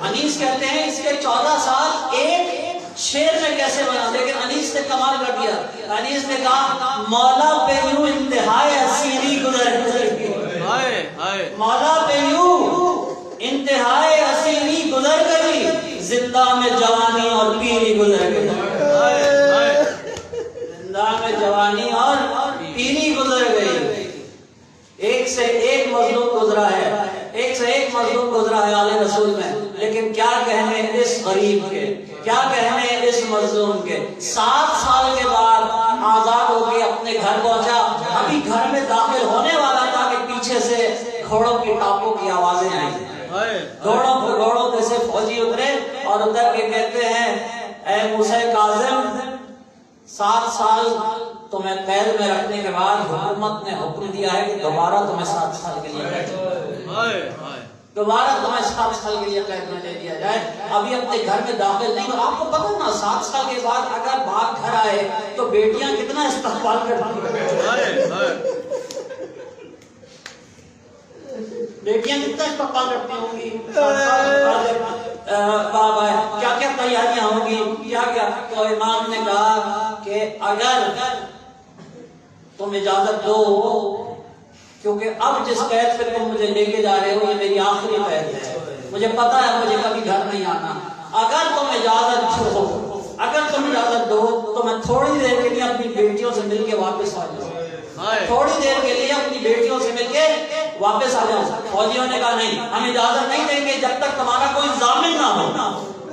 انیس کہتے ہیں اس کے 14 سال ایک شیر میں کیسے بنا، لیکن انیس نے کمال کر دیا۔ انیس نے کہا مولا پہ یوں انتہائی اسیری گزر گئی، مولا پہ یوں انتہائی اسیری گزر گئی، زندہ میں جوانی اور پیری گزر گئی، زندہ میں جوانی اور پیری گزر گئی۔ ایک سے ایک مظلوم گزرا ہے، ایک سے ایک مظلوم گزرا ہے آل رسول میں، لیکن کیا کہنے اس غریب کے، کیا کہنے اس مظلوم کے۔ 7 سال کے بعد آزاد ہو کے اپنے گھر پہنچا، ابھی گھر میں داخل ہونے والا تھا کہ پیچھے سے گھوڑوں کی ٹاپوں کی آوازیں آئیں، گھوڑوں پہ سے فوجی اترے اور اتر کے کہتے ہیں اے موسیٰ کاظم 7 سال تمہیں قید میں رکھنے کے بعد حکومت نے حکم دیا ہے کہ دوبارہ تمہیں 7 سال کے لیے قید میں لے دیا جائے، ابھی اپنے گھر میں داخل نہیں۔ آپ کو پتہ نا 7 سال کے بعد اگر باپ گھر آئے تو بیٹیاں کتنا استقبال کرتی ہیں، بیٹیاں کتنا استقبال کرتی ہوں گی، کیا کیا تیاریاں ہوں گی، کیا کیا۔ تو امام نے کہا کہ اگر تم اجازت دو، کیونکہ اب جس قید پہ تم مجھے لے کے جا رہے ہو یہ میری آخری قید ہے، مجھے پتا ہے مجھے کبھی گھر نہیں آنا، اگر تم اجازت دو تو میں تھوڑی دیر کے لیے اپنی بیٹیوں سے مل کے واپس آ جاؤں، تھوڑی دیر کے لیے اپنی بیٹیوں سے مل کے واپس آ جاؤں۔ فوجیوں نے کہا نہیں، ہم اجازت نہیں دیں گے جب تک تمہارا کوئی ضامن نہ ہو،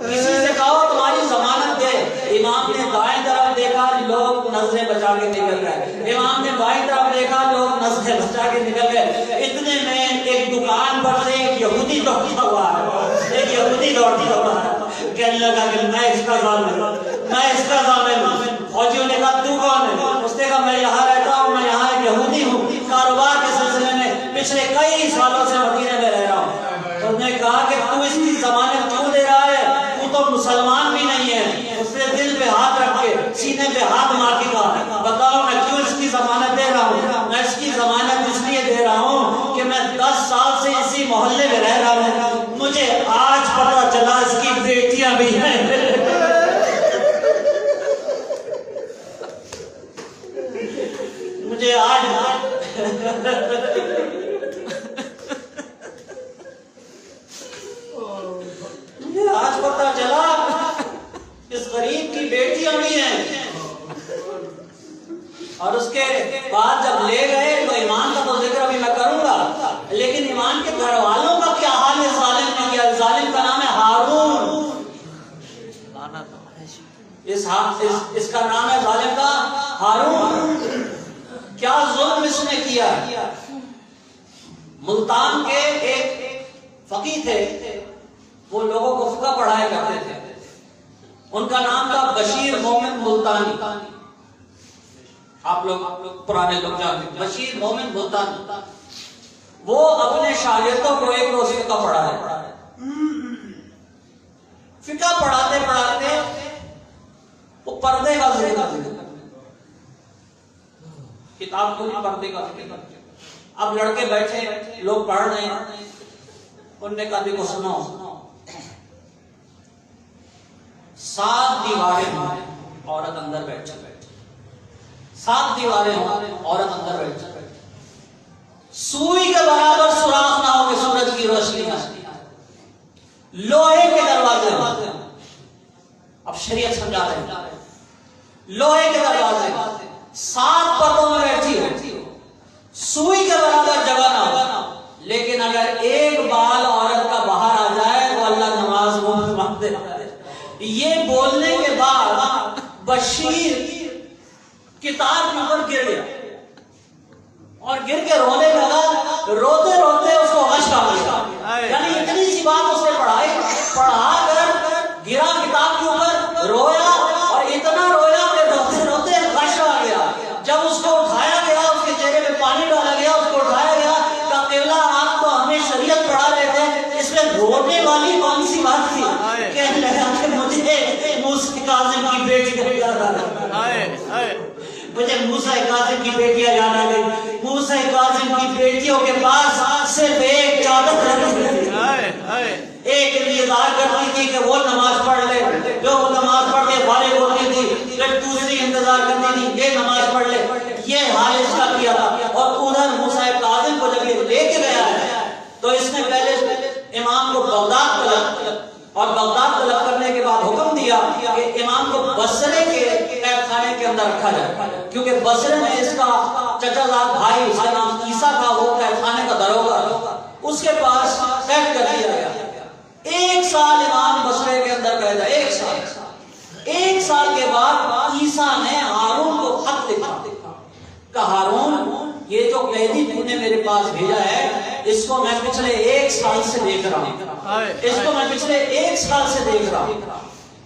کسی سے کہو تمہاری ضمانت دے۔ امام نے دائیں طرف دیکھا، لوگ نظریں بچا کے نکل گئے، امام نے بائیں طرف دیکھا، لوگ نظریں بچا کے نکل گئے۔ اتنے میں ایک دکان پر سے ایک یہودی دوڑتا ہوا ہے، کہنے لگا کہ میں اس کا ضامن ہوں۔ فوجیوں نے کہا تو کون ہے؟ اس نے کہا میں یہاں رہتا ہوں، میں یہاں ایک یہودی ہوں، کاروبار کے سلسلے میں پچھلے کئی سالوں سے مدینے میں رہ رہا ہوں۔ انہوں نے کہا کہ تو اس کی ضمانت کیوں دے رہا ہے، تو تو مسلمان بھی نہیں ہے۔ اس نے دل پہ ہاتھ رکھ کے سینے پہ ہاتھ مار کے کہا بتاؤ میں کیوں اس کی ضمانت دے رہا ہوں؟ میں اس کی ضمانت اس لیے دے رہا ہوں کہ میں 10 سال سے اسی محلے میں رہ رہا ہوں، مجھے آج پتہ چلا اس کی بیٹیاں بھی ہیں۔ مجھے آج پتہ چلا اس غریب کی بیٹیاں بھی ہیں۔ اور اس کے بعد جب لے گئے تو ایمان کا تو ذکر ابھی میں کروں گا، لیکن ایمان کے گھر والوں کا کیا حال ہے ظالم نے کیا۔ ظالم کا نام ہے ہارون، اس کا نام ہے ظالم کا ہارون۔ کیا ظلم اس نے کیا۔ ملتان کے ایک فقیہ تھے، وہ لوگوں کو فقہ پڑھایا کرتے تھے، ان کا نام تھا بشیر مومن ملتانی۔ آپ لوگ پرانے لوگ جانتے ہیں بشیر مومن ملتانی۔ وہ اپنے شاگردوں کو ایک روز فقہ پڑھا ہے، فقہ پڑھاتے پڑھاتے وہ پردے کا ذکر، کتاب کو پردے کا ذکر۔ اب لڑکے بیٹھے، لوگ پڑھ رہے ہیں، انہوں نے کہا دیکھو سنو، 7 دیواریں عورت اندر بیٹھ، 7 دیواریں عورت اندر بیٹھ، سوئی کے برابر سوراخ نہ ہو کہ سورج کی روشنی آتی، لوہے کے دروازے، اب شریعت سمجھا رہے ہیں، لوہے کے دروازے، 7 پردوں میں بیٹھی ہو، سوئی کے برابر جگہ نہ ہو، لیکن اگر ایک بال عورت کا باہر آ جائے تو اللہ نماز مانگ دیتا ہے. یہ بولنے کے بعد بشیر کتاب کے اوپر گر گیا اور گر کے رونے لگا. روتے روتے اس کو غش آ گیا. یعنی اتنی سی بات اس نے پڑھا کر گرا کتاب کے اوپر, رویا اور اتنا رویا کہ روتے روتے غش آ گیا. جب اس کو اٹھایا گیا, اس کے چہرے پہ پانی ڈالا گیا, اس کو اٹھایا گیا, کہا قبلہ آپ تو ہمیں شریعت پڑھا رہے تھے, اس میں رونے والی کون سی بات تھی؟ کہنے لگا کہ مجھے موسیٰ کاظم کی بیٹی یاد آ گئی, مجھے موسیٰ کاظم کی بیٹیاں یاد آ گئی. موسیٰ کاظم کی بیٹیوں کے پاس صرف ایک چادر رہتی تھی, ایک انتظار کرتی تھی کہ وہ نماز پڑھ لے, جو وہ نماز پڑھ کے فارغ ہوتی تھی پھر دوسری انتظار کرتی تھی یہ نماز پڑھ لے. یہ حال اس کا کیا تھا. اور ادھر موسیٰ کاظم کو جب یہ لے کے گیا ہے تو اس نے پہلے امام کو بغداد طلب, اور بغداد طلب کرنے کے بعد حکم دیا کہ امام کو بصرے کے قید خانے کے اندر رکھا جائے, کیونکہ بصرے میں اس کا چچا زاد بھائی اس کا نام عیسیٰ تھا, وہ قید خانے کا دروگا, اس کے پاس قید کر دیا گیا. 1 سال امام بصرے کے اندر قید ہے. 1 سال کے بعد عیسیٰ نے ہارون کو خط لکھا کہ ہارون یہ جو قیدی تو نے میرے پاس بھیجا ہے اس کو میں پچھلے 1 سال سے دیکھ رہا ہوں, اس کو میں پچھلے 1 سال سے دیکھ رہا ہوں.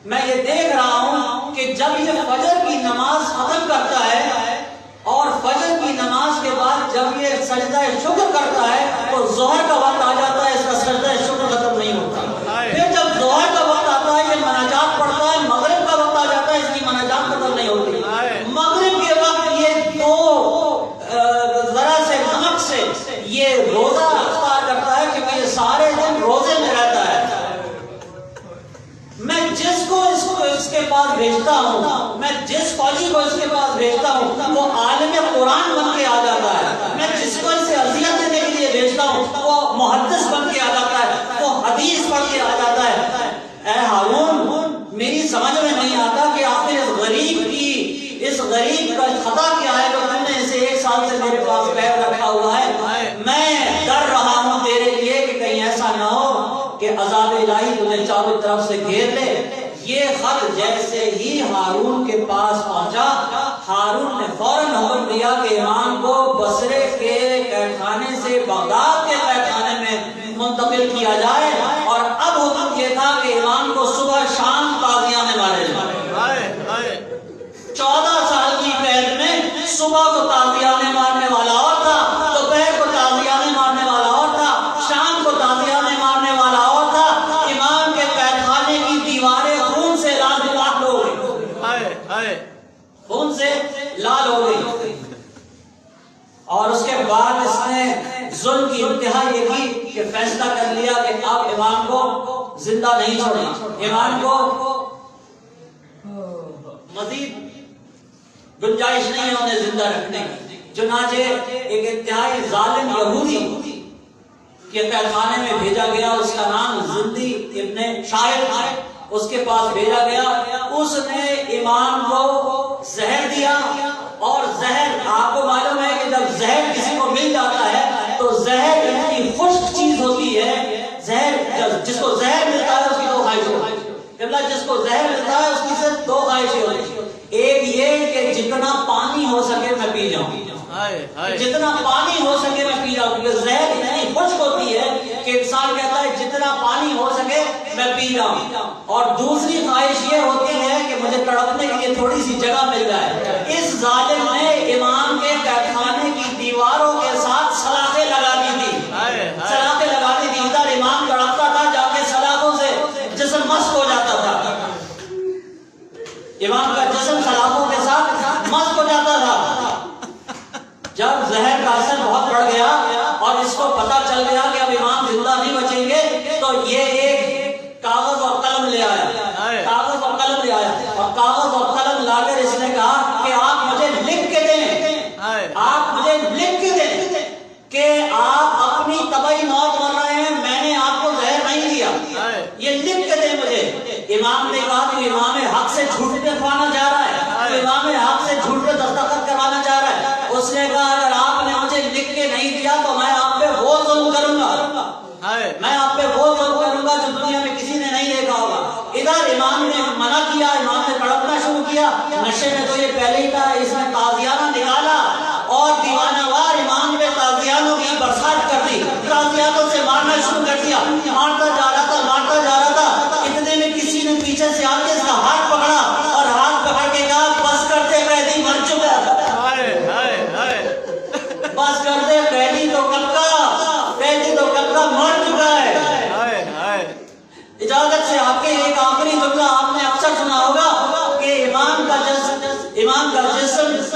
میں یہ دیکھ رہا ہوں کہ جب یہ فجر کی نماز ختم کرتا ہے اور فجر کی نماز کے بعد جب یہ سجدہ شکر کرتا ہے تو ظہر کا وقت آ جاتا ہے, اس کا سجدہ شکر ختم نہیں ہوتا. پھر جب ظہر کا وقت آتا ہے یہ مناجات پڑھتا ہے, مغرب کا وقت آ جاتا ہے, اس کی مناجات ختم نہیں ہوتی. مغرب کے وقت یہ دو ذرا سے نمک سے یہ روزہ افطار کرتا ہے, کیونکہ یہ سارے دن روزے میں رہتا ہے. میں جس کو اس کے پاس بھیجتا ہوں, میں جس فوجی کو اس کے پاس بھیجتا ہوں وہ عالم قرآن بن کے آ جاتا ہے. میں جس کو اسے اذیت دینے کے لیے بھیجتا ہوں وہ محدث بن کے آ جاتا ہے, وہ حدیث پڑھ کے آ جاتا ہے. اے ہارون, میری سمجھ میں نہیں آتا کہ آخر اس غریب کا خطا کیا ہے کہ تم نے اسے 1 سال سے میرے پاس قید رکھا ہوا ہے. میں ڈر رہا ہوں تیرے لیے کہ کہیں ایسا نہ ہو کہ عذاب الہی تمہیں چاروں طرف سے گھیر لے. یہ خط جیسے ہی ہارون کے پاس پہنچا, ہارون نے فوراً حکم دیا کہ امام کو بصرے کے قید خانے سے بغداد کے قید خانے میں منتقل کیا جائے. اور اب حکم یہ تھا کہ امام کو صبح شام تازیانے مارے جائے. 14 سال کی قید میں صبح کو تازیانے مارنے والا اور تھا, دوپہر کو تازیانے مارنے والا اور تھا, شام کو تازیانے مارنے والا اور تھا. امام کے قید خانے کی دیواریں خون سے لال ہو گئی, خون سے لال ہو گئی. اور اس کے بعد اس نے ظلم کی انتہا یہ کی کہ فیصلہ کر لیا کہ اب امام کو زندہ نہیں چھوڑنا, امام کو مزید گنجائش نہیں ہے انہیں زندہ رکھنے کی. چنانچہ ایک انتہائی ظالم یہودی کے قید خانے میں بھیجا گیا, اس کا نام زندی ابن شاعر تھا, اس کے پاس بھیجا گیا. اس نے امام کو زہر دیا, اور زہر آپ کو معلوم ہے کہ جب زہر کسی کو مل جاتا ہے تو زہر اتنی خشک چیز ہوتی ہے. زہر جس کو زہر ملتا ہے اس کی 2 خواہشیں ہوتی ہیں, جس کو زہر ملتا ہے اس کی صرف 2 خواہشیں ہوتی ہیں. ایک یہ کہ جتنا پانی ہو سکے میں پی جاؤں, جتنا پانی ہو سکے میں پی جاؤں, کیونکہ زہر اتنی خشک ہوتی ہے کہ انسان کہتا ہے جتنا پانی ہو سکے میں پی جاؤں. اور دوسری خواہش یہ ہوتی ہے کہ مجھے تڑپنے کے لیے تھوڑی سی جگہ مل جائے. اس ظالم نے امام کے قید خانے کی دیواروں کے ساتھ سلاخیں لگا دی تھی, سلاخیں لگا دی تھی. ادھر امام تڑپتا تھا, جا کے سلاخوں سے جسم مست ہو جاتا تھا, امام کا جسم سلاخوں کے ساتھ مست ہو جاتا تھا. جب زہر کا اثر بہت بڑھ گیا اور اس کو پتا چل گیا کہ اب امام زندہ نہیں بچیں گے تو یہ ایک کاغذ اور قلم لے آیا, کاغذ اور قلم لے آیا, اور کاغذ اور قلم لا کر اس نے کہا کہ آپ مجھے لکھ کے دیں, آپ مجھے لکھ کے دیں کہ آپ اپنی طبعی موت مر رہے ہیں, میں نے آپ کو زہر نہیں دیا, یہ لکھ کے دیں مجھے. امام نے کہا کہ امام حق سے جھوٹ لکھوانا چاہ رہا ہے, امام حق سے جھوٹ پہ دستخط کروانا چاہ رہا ہے. اس نے کہا اگر آپ نے مجھے لکھ کے نہیں دیا تو میں آپ پہ وہ ظلم کروں گا, میں آپ پہ وہ ظلم کروں گا جو دنیا میں کسی نے نہیں دیکھا ہوگا. ادھر امام نے منع کیا, امام نے تڑپنا شروع کیا. نشے میں تو یہ پہلے ہی تھا, اس نے تازیانہ نکالا اور دیوانہ وار امام نے تازیانوں کی برسات کر دی. تازیانوں سے مارنا شروع کر دیا. مارتا جا رہا تھا, مارتا جا رہا تھا. اتنے میں کسی نے پیچھے سے آ کے اس کا ہاتھ پکڑا اور ہاتھ پکڑ کے کہا بس کرتے قیدی مر چکا ہے. بس کرتے قیدی تو کب کا مر چکا ہے. اجازت سے آپ کے ایک آخری جملہ آپ نے اکثر سنا ہوگا کہ امام کا جسم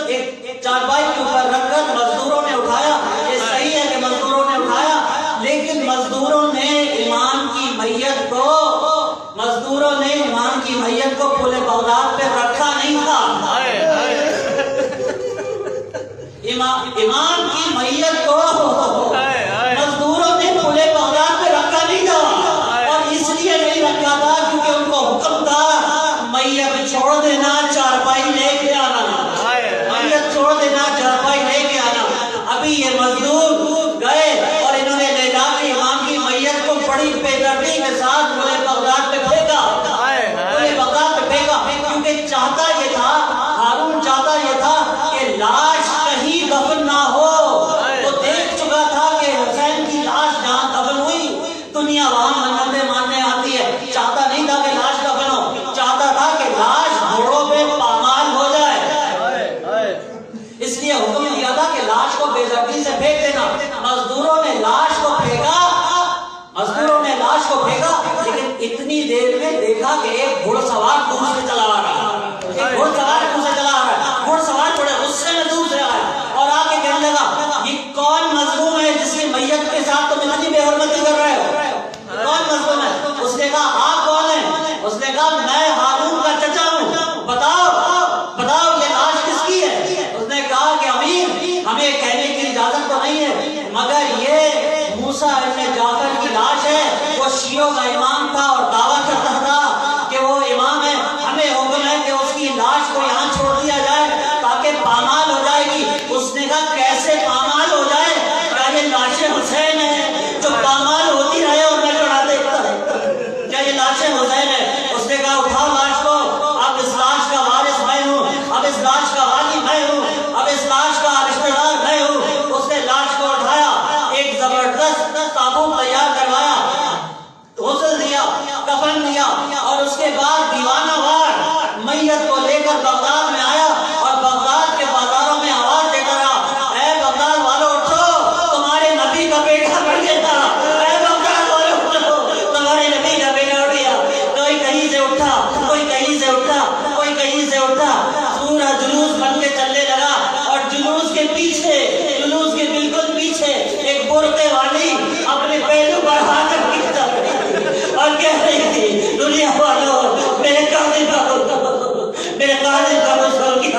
ایک چارپائی کے اوپر رکھ کر مزدوروں نے اٹھایا. یہ صحیح ہے کہ مزدوروں نے اٹھایا, لیکن مزدوروں نے امام کی میت کو پل بغداد پہ رکھا نہیں تھا. امام کی میت کو مزدوروں نے پل بغداد پہ رکھا نہیں تھا, اور اس لیے نہیں رکھا تھا کیونکہ ان کو حکم تھا میت چھوڑ دینا, چارپائی لے کے آنا. میت چھوڑ دینا, چارپائی لے کے آنا. ابھی یہ مزدور گئے اور انہوں نے لے جا کے امام کی میت کو بڑی بے دردی کے ساتھ پل بغداد پہ پھینکا. کیونکہ چاہتا یہ تھا, ہارون چاہتا یہ تھا کہ لاش کہیں دفن نہ ہو. وہ دیکھ چکا تھا کہ حسین کی لاش جہاں دفن ہوئی دنیا وہاں منتیں ماننے آتی ہے. چاہتا نہیں تھا کہ لاش دفن ہو, چاہتا تھا کہ لاش گھوڑوں پہ پامال ہو جائے. اس لیے حکم دیا تھا کہ لاش کو بے دردی سے پھینک دینا. مزدوروں نے لاش کو پھینکا, لیکن اتنی دیر میں دیکھا کہ ایک گھوڑ سوار دور سے چلا آ رہا ہے. گھوڑ سوار بڑے غصے میں دور سے آیا اور آ کے کہنے لگا یہ کون مظلوم ہے جس کی میت کے ساتھ تم اتنی بے حرمتی کر رہے ہو؟ کون مظلوم ہے؟ اس نے کہا آپ کون ہیں؟ اس نے کہا میں ہارون کا چچا ہوں, بتاؤ یہ لاش کس کی ہے؟ اس نے کہا کہ امیر ہمیں کہنے کی اجازت تو نہیں ہے, مگر یہ موسیٰ ابن جعفر کی لاش ہے. وہ شیعوں کا امام تھا اور دعویٰ کرتا تھا کہ وہ امام ہے. ہمیں حکم ہے کہ اس کی لاش کو یہاں چھوڑ دیا جائے تاکہ پامال ہو جائے گی. اس نے کہا کیسے پامال ہو جائے؟ کیا یہ لاش حسین ہے جو پامال ہوتی رہے اور میں چڑھا دیتا ہے؟ کیا یہ لاش حسین ہے؟ اس نے کہا اٹھاؤ لاش کو, اب اس لاش کا وارث میں ہوں, اب اس لاش کا والی میں ہوں, اب اس لاش کا رشتہ دار میں ہوں. اس نے لاش کو اٹھایا, ایک زبردست تابوت تیار کروایا, غسل دیا, کفن دیا, اور اس کے بعد دیوانہ وار میت کو لے کر بغداد میں آیا اور بغداد کے بازاروں میں آواز دیتا رہا, اے بغداد والوں اٹھو, تمہارے نبی کا بیٹا بڑھ گیا. اے بغداد والوں اٹھو, تمہارے نبی کا بیٹا اٹھ گیا. کوئی کہیں سے اٹھا, کوئی کہیں سے اٹھا, کوئی کہیں سے اٹھا. پورا جلوس بن کے چلنے لگا اور جلوس کے بالکل پیچھے ایک برقعے والی اپنے پہلو پر ہاتھ رکھتا اور کہہ رہی تھی دنیا والوں میرے قاضی کا مسئلہ کیا.